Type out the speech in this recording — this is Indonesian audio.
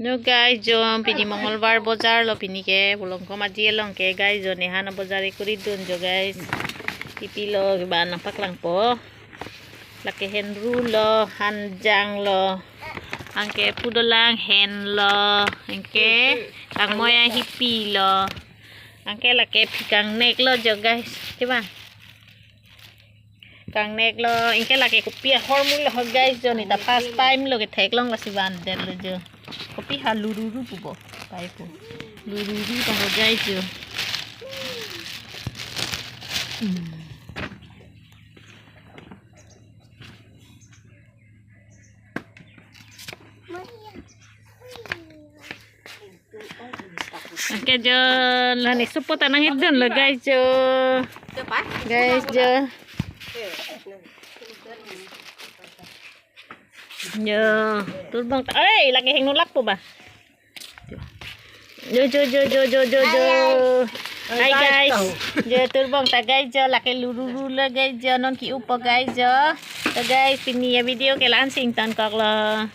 No guys, jom pini Mongolbar bazar lo pini ke bulong ko maji long ke guys jo nehana bazar kuri dun jo guys. Pipi lo ba nampak lang po. Laki henru lo hanjang lo. Angke pudolang hen lo. Angke kang moya hippie lo. Angke laki pikang nek lo jo guys. Coba. Kang nek lo ingke laki kopi hormul lo guys jo ni ta first time lo ke thek long lasi ban den lo jo. Kopi halururu pubo. Pai po. Lururu ta ho guys jo. Angke jo lah ni supo tanang hidden lo guys jo. Guys jo. Yo, turbang. Lagi heng nulak po ba? Jo. Hai guys. Jo turbang ta guys jo laki lururu la guys jo non ki upo guys jo. Ta guys pini ya video ke lansing tan kak lo.